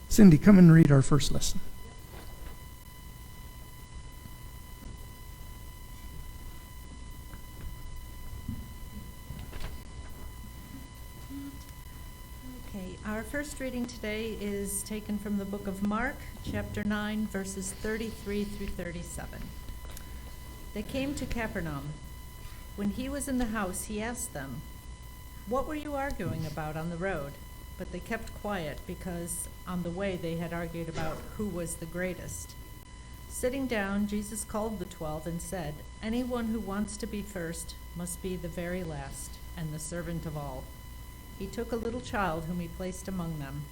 Cindy, come and read our first lesson. Okay, our first reading today is taken from the book of Mark, chapter 9, verses 33 through 37. They came to Capernaum. When he was in the house, he asked them, "What were you arguing about on the road?" But they kept quiet because on the way they had argued about who was the greatest. Sitting down, Jesus called the 12 and said, "Anyone who wants to be first must be the very last and the servant of all." He took a little child whom he placed among them.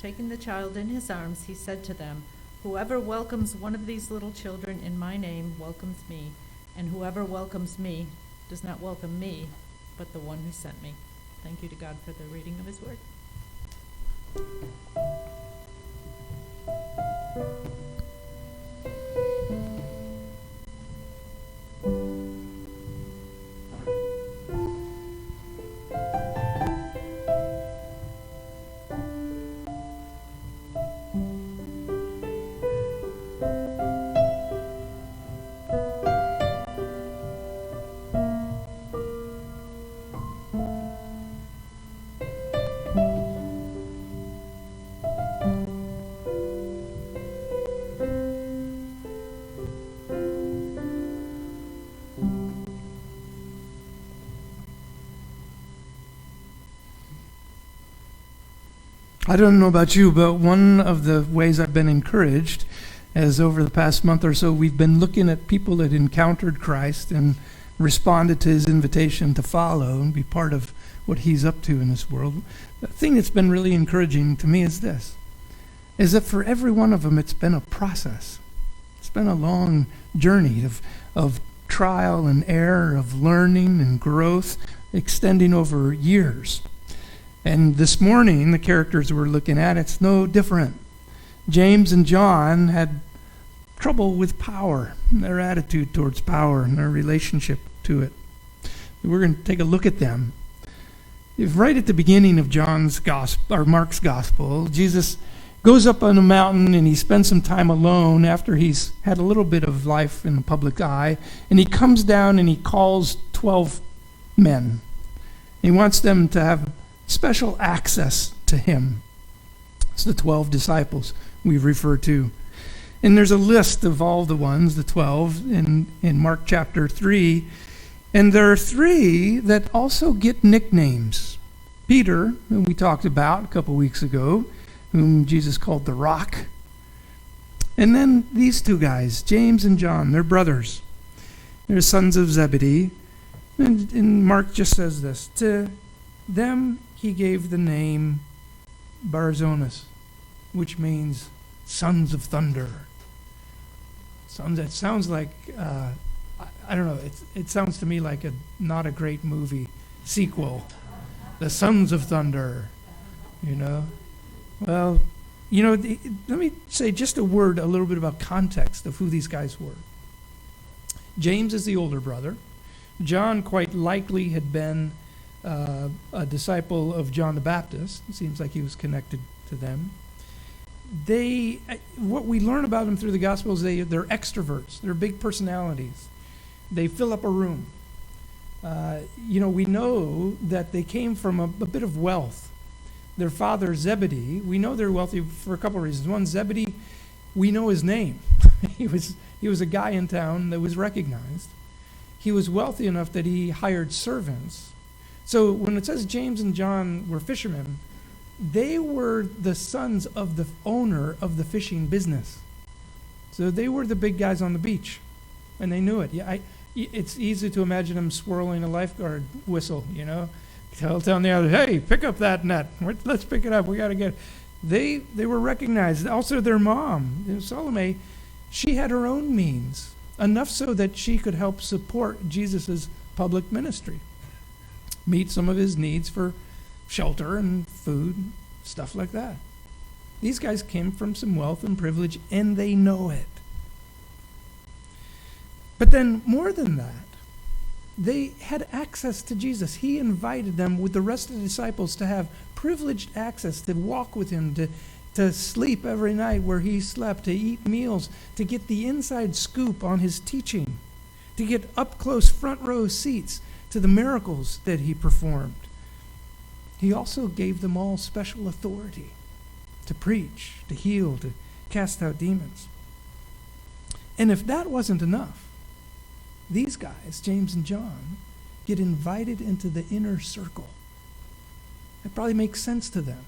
Taking the child in his arms, he said to them, "Whoever welcomes one of these little children in my name welcomes me, and whoever welcomes me does not welcome me, but the one who sent me." Thank you to God for the reading of his word. I don't know about you, but one of the ways I've been encouraged is over the past month or so, we've been looking at people that encountered Christ and responded to his invitation to follow and be part of what he's up to in this world. The thing that's been really encouraging to me is this, is that for every one of them, it's been a process. It's been a long journey of trial and error, of learning and growth, extending over years. And this morning, the characters we're looking at, it's no different. James and John had trouble with power, their attitude towards power and their relationship to it. We're going to take a look at them. Right at the beginning of John's gospel, or Mark's gospel, Jesus goes up on a mountain and he spends some time alone after he's had a little bit of life in the public eye. And he comes down and he calls 12 men. He wants them to have special access to him. It's the 12 disciples we refer to. And there's a list of all the ones, the 12, in Mark chapter 3. And there are 3 that also get nicknames. Peter, whom we talked about a couple weeks ago, whom Jesus called the Rock. And then these 2 guys, James and John, they're brothers. They're sons of Zebedee. And Mark just says this, to them he gave the name Barzonas, which means sons of thunder. That sounds like, I don't know, it sounds to me like not a great movie sequel. The Sons of Thunder, you know. Well, you know, let me say just a little bit about context of who these guys were. James is the older brother. John quite likely had been a disciple of John the Baptist. It seems like he was connected to them. What we learn about them through the Gospels, they're extroverts. They're big personalities. They fill up a room. We know that they came from a bit of wealth. Their father, Zebedee, we know they're wealthy for a couple of reasons. One, Zebedee, we know his name. He was a guy in town that was recognized. He was wealthy enough that he hired servants. So when it says James and John were fishermen, they were the sons of the owner of the fishing business. So they were the big guys on the beach, and they knew it. It's easy to imagine them swirling a lifeguard whistle, you know, telling the others, "Hey, pick up that net. Let's pick it up. We got to get it." They were recognized. Also, their mom, Salome, she had her own means, enough so that she could help support Jesus' public ministry, meet some of his needs for shelter and food, stuff like that. These guys came from some wealth and privilege, and they know it. But then, more than that, they had access to Jesus. He invited them with the rest of the disciples to have privileged access, to walk with him, to to sleep every night where he slept, to eat meals, to get the inside scoop on his teaching, to get up close front row seats to the miracles that he performed. He also gave them all special authority to preach, to heal, to cast out demons. And if that wasn't enough, these guys, James and John, get invited into the inner circle. It probably makes sense to them.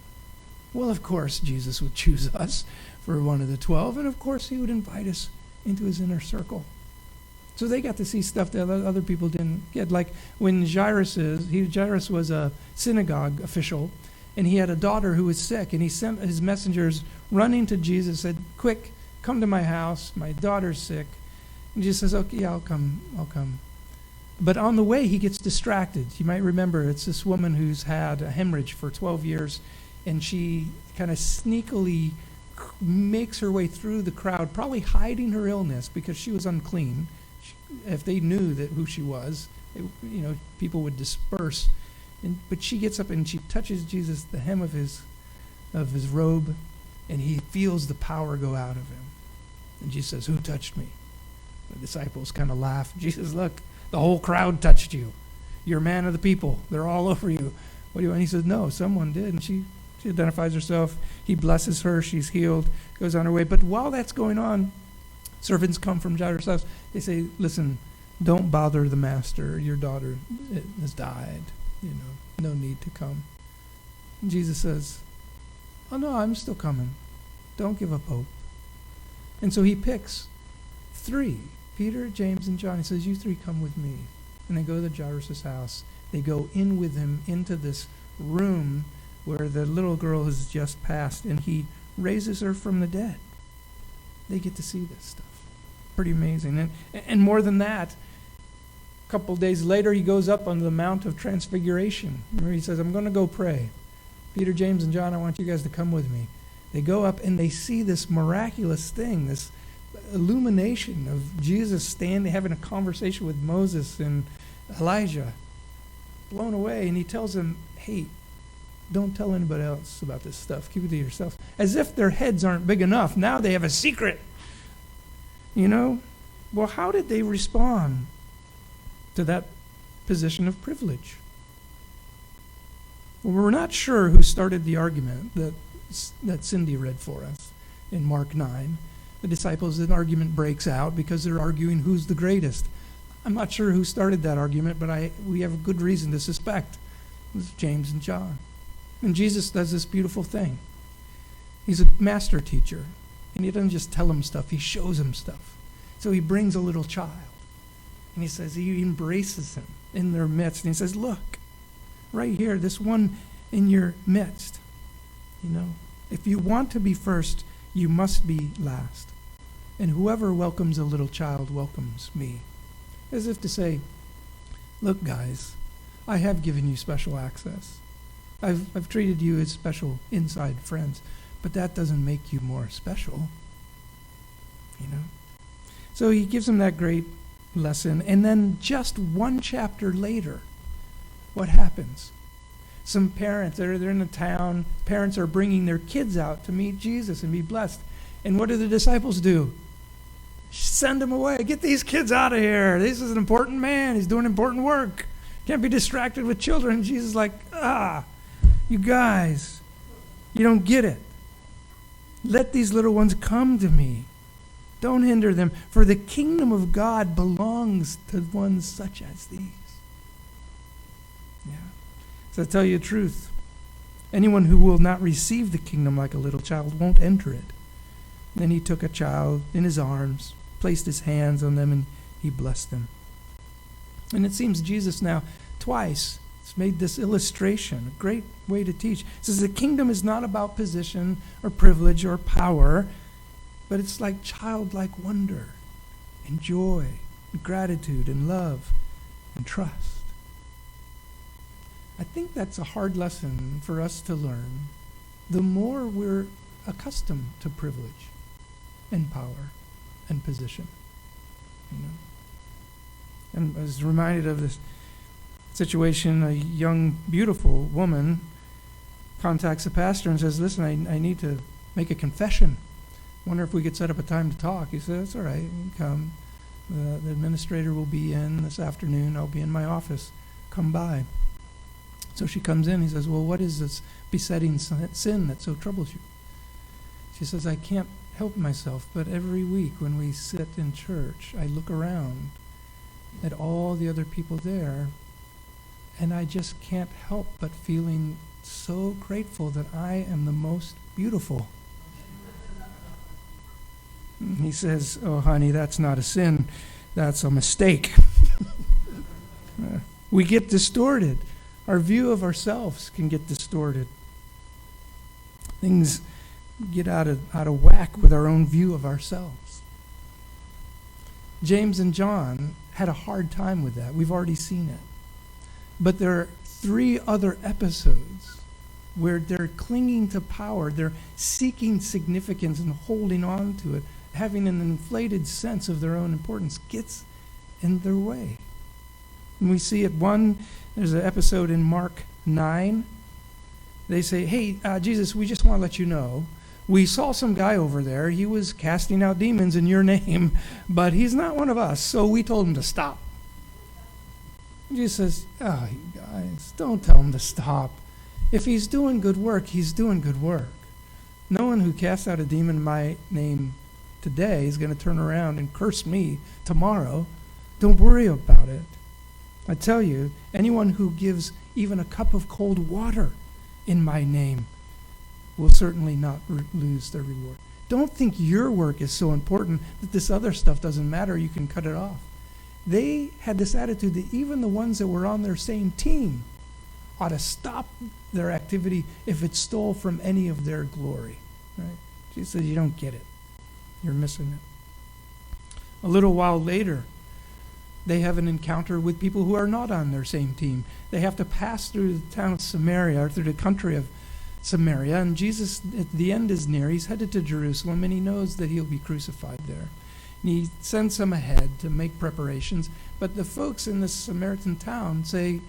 Well, of course, Jesus would choose us for one of the 12, and of course he would invite us into his inner circle. So they got to see stuff that other people didn't get. Like when Jairus was a synagogue official, and he had a daughter who was sick, and he sent his messengers running to Jesus, said, "Quick, come to my house, my daughter's sick." And Jesus says, "Okay, yeah, I'll come. But on the way, he gets distracted. You might remember it's this woman who's had a hemorrhage for 12 years, and she kind of sneakily makes her way through the crowd, probably hiding her illness because she was unclean. If they knew who she was, people would disperse. But she gets up and she touches Jesus, the hem of his robe, and he feels the power go out of him. And Jesus says, "Who touched me?" The disciples kind of laugh. Jesus, "Look, the whole crowd touched you. You're a man of the people. They're all over you. What do you want?" He says, "No, someone did." And she identifies herself. He blesses her. She's healed. Goes on her way. But while that's going on, servants come from Jairus' house. They say, "Listen, don't bother the master. Your daughter has died. No need to come." And Jesus says, "Oh no, I'm still coming. Don't give up hope." And so he picks 3, Peter, James, and John. He says, "You 3 come with me." And they go to Jairus' house. They go in with him into this room where the little girl has just passed, and he raises her from the dead. They get to see this stuff. Pretty amazing. And more than that, a couple of days later, he goes up on the Mount of Transfiguration, where he says, "I'm going to go pray. Peter, James, and John, I want you guys to come with me." They go up and they see this miraculous thing, this illumination of Jesus standing, having a conversation with Moses and Elijah. Blown away. And he tells them, "Hey, don't tell anybody else about this stuff. Keep it to yourself." As if their heads aren't big enough. Now they have a secret. Well, how did they respond to that position of privilege? Well, we're not sure who started the argument that Cindy read for us in Mark 9. The disciples, an argument breaks out because they're arguing who's the greatest. I'm not sure who started that argument, but we have a good reason to suspect it was James and John. And Jesus does this beautiful thing. He's a master teacher, and he doesn't just tell them stuff, he shows them stuff. So he brings a little child, and he says he embraces him in their midst, and he says, "Look, right here, this one in your midst. If you want to be first, you must be last. And whoever welcomes a little child welcomes me." As if to say, "Look, guys, I have given you special access. I've treated you as special inside friends, but that doesn't make you more special." So he gives them that great lesson, and then just one chapter later, what happens? Some parents, they're in a town, parents are bringing their kids out to meet Jesus and be blessed. And what do the disciples do? Send them away. Get these kids out of here. This is an important man. He's doing important work. Can't be distracted with children. Jesus is like, you guys, you don't get it. Let these little ones come to me. Don't hinder them, for the kingdom of God belongs to ones such as these. Yeah. So I tell you the truth. Anyone who will not receive the kingdom like a little child won't enter it. Then he took a child in his arms, placed his hands on them, and he blessed them. And it seems Jesus now twice has made this illustration, a great way to teach. It says the kingdom is not about position or privilege or power, but it's like childlike wonder and joy and gratitude and love and trust. I think that's a hard lesson for us to learn the more we're accustomed to privilege and power and position. And I was reminded of this situation. A young, beautiful woman contacts the pastor and says, "Listen, I need to make a confession. Wonder if we could set up a time to talk. He said, that's all right, you can come. The administrator will be in this afternoon. I'll be in my office. Come by. So she comes in. He says, well, what is this besetting sin that so troubles you? She says, I can't help myself, but every week when we sit in church, I look around at all the other people there, and I just can't help but feeling so grateful that I am the most beautiful. He says, oh, honey, that's not a sin. That's a mistake. We get distorted. Our view of ourselves can get distorted. Things get out of whack with our own view of ourselves. James and John had a hard time with that. We've already seen it. But there are 3 other episodes where they're clinging to power. They're seeking significance and holding on to it. Having an inflated sense of their own importance gets in their way. And we see it there's an episode in Mark 9. They say, hey, Jesus, we just want to let you know, we saw some guy over there. He was casting out demons in your name, but he's not one of us, so we told him to stop. Jesus says, oh, you guys, don't tell him to stop. If he's doing good work, he's doing good work. No one who casts out a demon in my name today is going to turn around and curse me tomorrow. Don't worry about it. I tell you, anyone who gives even a cup of cold water in my name will certainly not lose their reward. Don't think your work is so important that this other stuff doesn't matter. You can cut it off. They had this attitude that even the ones that were on their same team ought to stop their activity if it stole from any of their glory. Right? Jesus says, you don't get it. You're missing it. A little while later, they have an encounter with people who are not on their same team. They have to pass through the town of Samaria, or through the country of Samaria, and Jesus, at the end is near. He's headed to Jerusalem, and he knows that he'll be crucified there. And he sends them ahead to make preparations, but the folks in this Samaritan town say,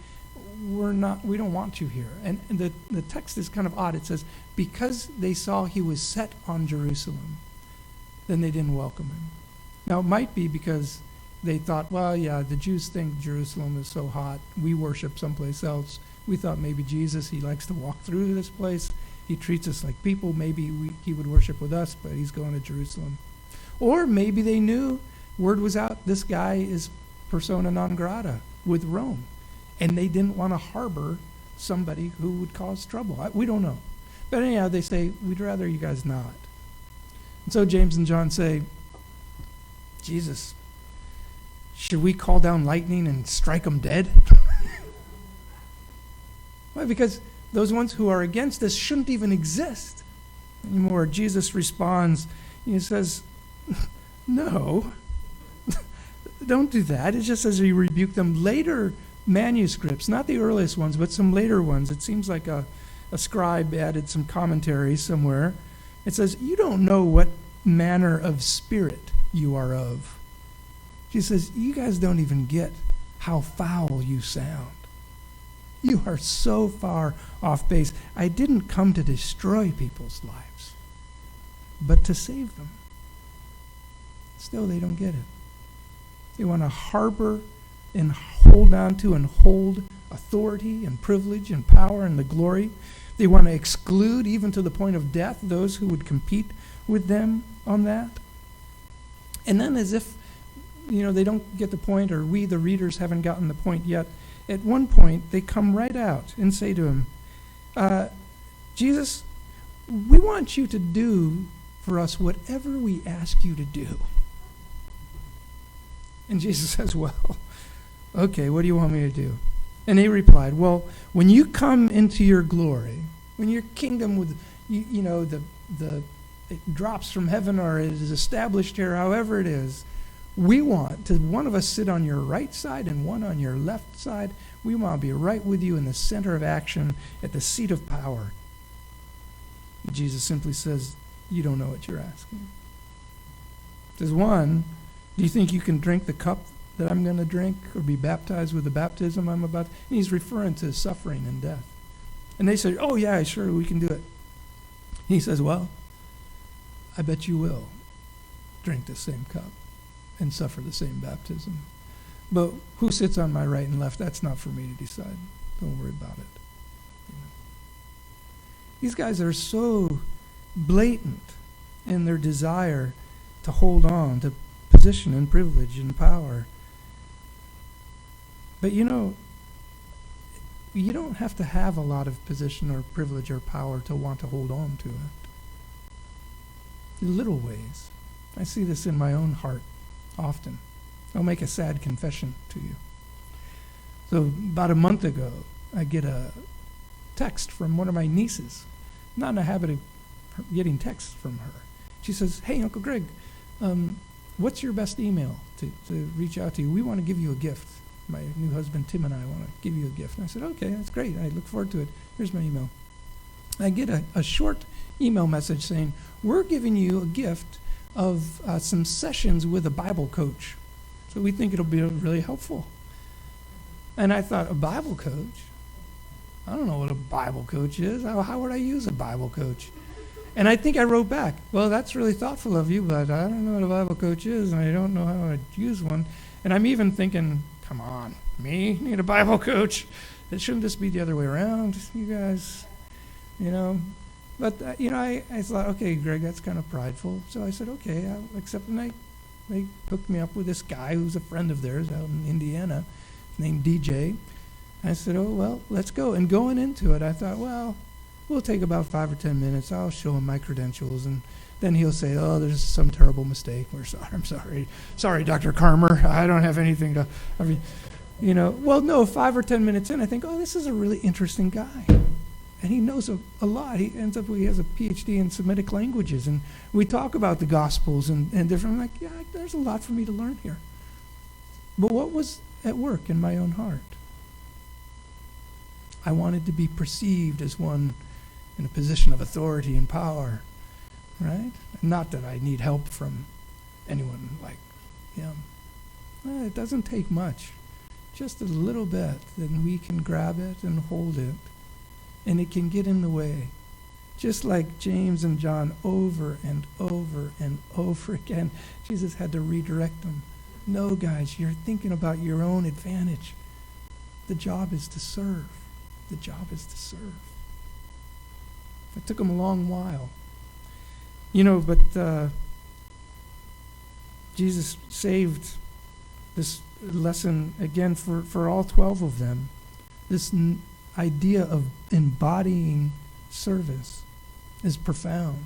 we don't want you here. And the text is kind of odd. It says, because they saw he was set on Jerusalem, then they didn't welcome him. Now, it might be because they thought, well, yeah, the Jews think Jerusalem is so hot. We worship someplace else. We thought maybe Jesus, he likes to walk through this place. He treats us like people. Maybe he would worship with us, but he's going to Jerusalem. Or maybe they knew, word was out, this guy is persona non grata with Rome. And they didn't want to harbor somebody who would cause trouble. We don't know. But anyhow, they say, we'd rather you guys not. And so James and John say, Jesus, should we call down lightning and strike them dead? Why? Because those ones who are against us shouldn't even exist anymore. Jesus responds, he says, no, don't do that. It just says he rebuked them. Later manuscripts, not the earliest ones, but some later ones, it seems like a scribe added some commentary somewhere. It says, you don't know what manner of spirit you are of. She says, you guys don't even get how foul you sound. You are so far off base. I didn't come to destroy people's lives, but to save them. Still, they don't get it. They want to harbor and hold on to and hold authority and privilege and power and the glory. They want to exclude, even to the point of death, those who would compete with them on that. And then, as if they don't get the point, or we, the readers, haven't gotten the point yet, at one point, they come right out and say to him, Jesus, we want you to do for us whatever we ask you to do. And Jesus says, well, okay, what do you want me to do? And he replied, well, when you come into your glory, when your kingdom with, it drops from heaven or it is established here, however it is, we want to one of us sit on your right side and one on your left side. We want to be right with you in the center of action at the seat of power. Jesus simply says, you don't know what you're asking. Says, one, do you think you can drink the cup that I'm going to drink or be baptized with the baptism I'm about to? And he's referring to suffering and death. And they say, oh yeah, sure, we can do it. He says, well, I bet you will drink the same cup and suffer the same baptism. But who sits on my right and left, that's not for me to decide. Don't worry about it. You know. These guys are so blatant in their desire to hold on to position and privilege and power. But you know, you don't have to have a lot of position or privilege or power to want to hold on to it. In little ways. I see this in my own heart often. I'll make a sad confession to you. So about a month ago, I get a text from one of my nieces. I'm not in the habit of getting texts from her. She says, "Hey, Uncle Greg, what's your best email to reach out to you? We want to give you a gift. My new husband, Tim, and I want to give you a gift." And I said, "Okay, that's great. I look forward to it. Here's my email." I get a short email message saying, "We're giving you a gift of some sessions with a Bible coach. So we think it'll be really helpful." And I thought, a Bible coach? I don't know what a Bible coach is. How would I use a Bible coach? And I think I wrote back, "Well, that's really thoughtful of you, but I don't know what a Bible coach is, and I don't know how I'd use one." And I'm even thinking, come on, me need a Bible coach? It shouldn't this be the other way around, you guys? You know? But, I thought, okay, Greg, that's kind of prideful. So I said, okay, I'll accept. And they hooked me up with this guy who's a friend of theirs out in Indiana named DJ. I said, oh, well, let's go. And going into it, I thought, well, we'll take about 5 or 10 minutes. I'll show him my credentials, and then he'll say, oh, there's some terrible mistake. I'm sorry. Sorry, Dr. Carmer. I don't have anything to, well, no, 5 or 10 minutes in, I think, oh, this is a really interesting guy. And he knows a lot. He has a PhD in Semitic languages. And we talk about the Gospels and different, I'm like, yeah, there's a lot for me to learn here. But what was at work in my own heart? I wanted to be perceived as one in a position of authority and power, right? Not that I need help from anyone like him. It doesn't take much. Just a little bit, then we can grab it and hold it. And it can get in the way. Just like James and John over and over and over again, Jesus had to redirect them. No, guys, you're thinking about your own advantage. The job is to serve. The job is to serve. It took them a long while. But Jesus saved this lesson again for all 12 of them. This idea of embodying service is profound.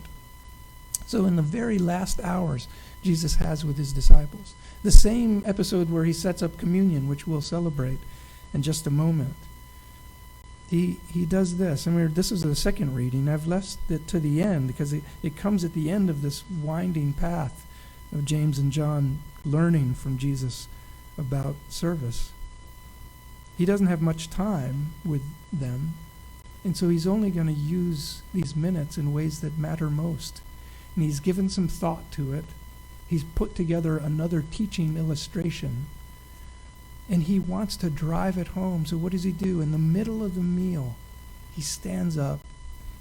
So in the very last hours Jesus has with his disciples, the same episode where he sets up communion, which we'll celebrate in just a moment, he does this. And this is the second reading. I've left it to the end because it comes at the end of this winding path of James and John learning from Jesus about service. He doesn't have much time with them, and so he's only going to use these minutes in ways that matter most. And he's given some thought to it. He's put together another teaching illustration, and he wants to drive it home. So what does he do? In the middle of the meal, he stands up.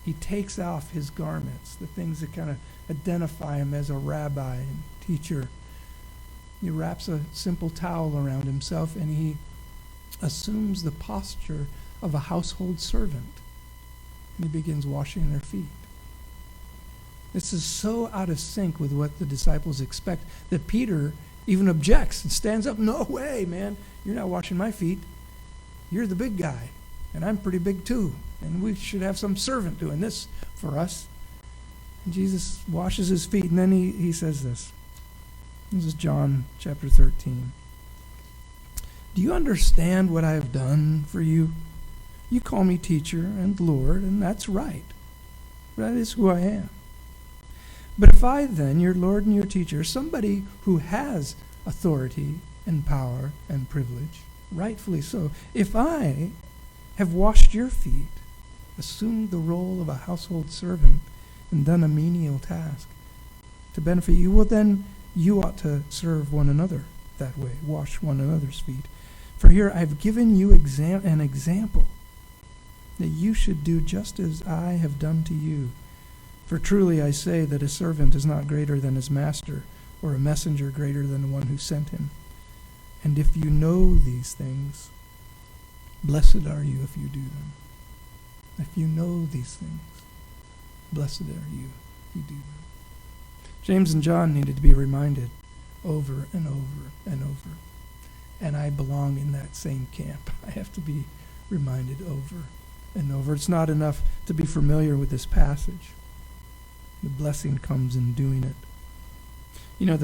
He takes off his garments, the things that kind of identify him as a rabbi and teacher. He wraps a simple towel around himself, and he assumes the posture of a household servant. And he begins washing their feet. This is so out of sync with what the disciples expect that Peter even objects and stands up. No way, man. You're not washing my feet. You're the big guy, and I'm pretty big too. And we should have some servant doing this for us. And Jesus washes his feet, and then he says this. This is John chapter 13. Do you understand what I have done for you? You call me teacher and Lord, and that's right. That is who I am. But if I then, your Lord and your teacher, somebody who has authority and power and privilege, rightfully so, if I have washed your feet, assumed the role of a household servant, and done a menial task to benefit you, well then you ought to serve one another that way, wash one another's feet. For here I've given you an example that you should do just as I have done to you. For truly I say that a servant is not greater than his master, or a messenger greater than the one who sent him. And if you know these things, blessed are you if you do them. If you know these things, blessed are you if you do them. James and John needed to be reminded over and over and over. And I belong in that same camp. I have to be reminded over and over. It's not enough to be familiar with this passage. The blessing comes in doing it. You know,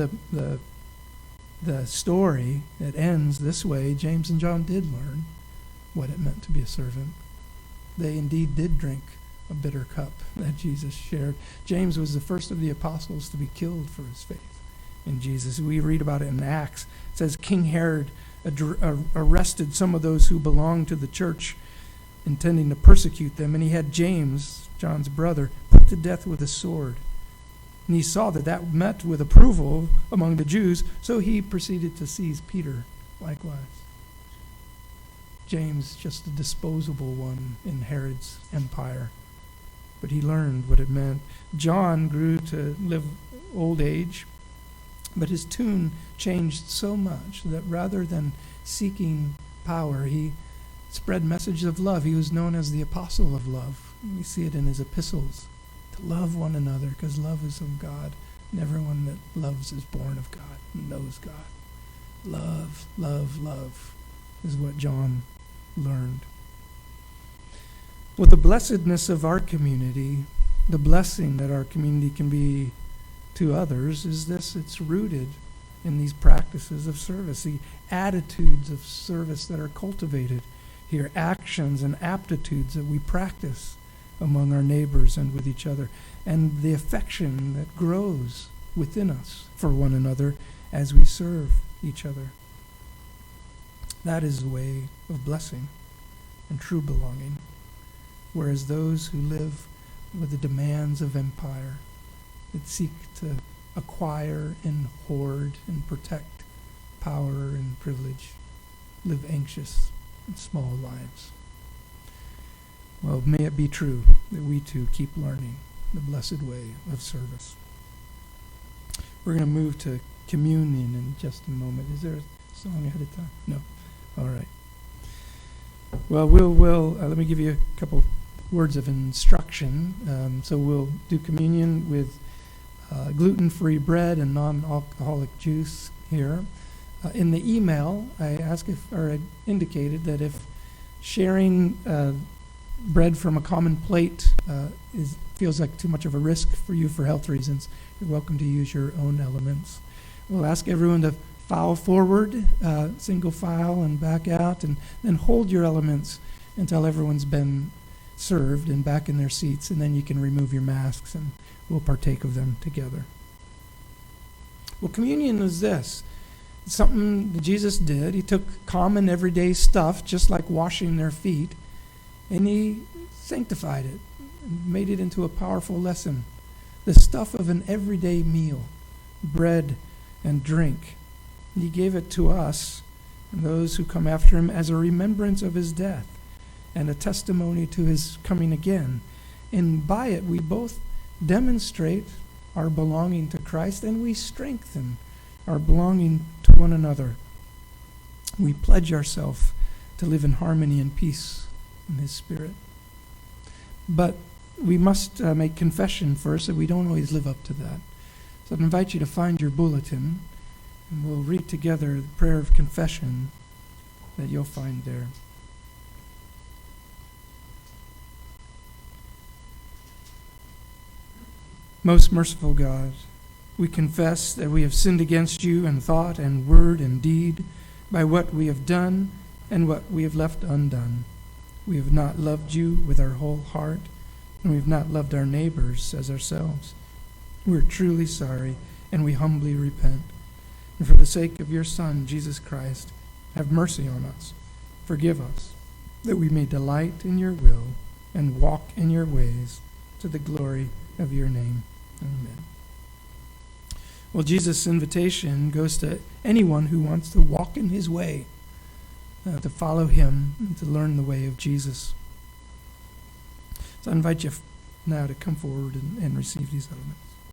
the story that ends this way, James and John did learn what it meant to be a servant. They indeed did drink a bitter cup that Jesus shared. James was the first of the apostles to be killed for his faith in Jesus. We read about it in Acts. It says King Herod arrested some of those who belonged to the church, intending to persecute them, and he had James, John's brother, put to death with a sword. And he saw that that met with approval among the Jews, so he proceeded to seize Peter likewise. James, just a disposable one in Herod's empire. But he learned what it meant. John grew to live old age, but his tune changed so much that rather than seeking power, he spread messages of love. He was known as the apostle of love. We see it in his epistles, to love one another, because love is of God, and everyone that loves is born of God and knows God. Love, love, love is what John learned. Well, the blessedness of our community, the blessing that our community can be to others is this: it's rooted in these practices of service, the attitudes of service that are cultivated here, actions and aptitudes that we practice among our neighbors and with each other, and the affection that grows within us for one another as we serve each other. That is the way of blessing and true belonging. Whereas those who live with the demands of empire, that seek to acquire and hoard and protect power and privilege, live anxious and small lives. Well, may it be true that we too keep learning the blessed way of service. We're going to move to communion in just a moment. Is there a song ahead of time? No. All right. Well, we'll let me give you a couple words of instruction. So we'll do communion with gluten-free bread and non-alcoholic juice here. In the email, I indicated that if sharing bread from a common plate feels like too much of a risk for you for health reasons, you're welcome to use your own elements. We'll ask everyone to file forward, single file, and back out, and then hold your elements until everyone's been served and back in their seats, and then you can remove your masks and we'll partake of them together. Well, communion is this. It's something that Jesus did. He took common everyday stuff, just like washing their feet, and he sanctified it and made it into a powerful lesson. The stuff of an everyday meal, bread and drink. And he gave it to us and those who come after him as a remembrance of his death and a testimony to his coming again. And by it, we both demonstrate our belonging to Christ, and we strengthen our belonging to one another. We pledge ourselves to live in harmony and peace in his Spirit. But we must make confession first, that we don't always live up to that. So I invite you to find your bulletin, and we'll read together the prayer of confession that you'll find there. Most merciful God, we confess that we have sinned against you in thought and word and deed, by what we have done and what we have left undone. We have not loved you with our whole heart, and we have not loved our neighbors as ourselves. We are truly sorry, and we humbly repent. And for the sake of your Son, Jesus Christ, have mercy on us. Forgive us, that we may delight in your will and walk in your ways, to the glory of your name. Amen. Well, Jesus' invitation goes to anyone who wants to walk in his way, to follow him, and to learn the way of Jesus. So I invite you now to come forward and receive these elements.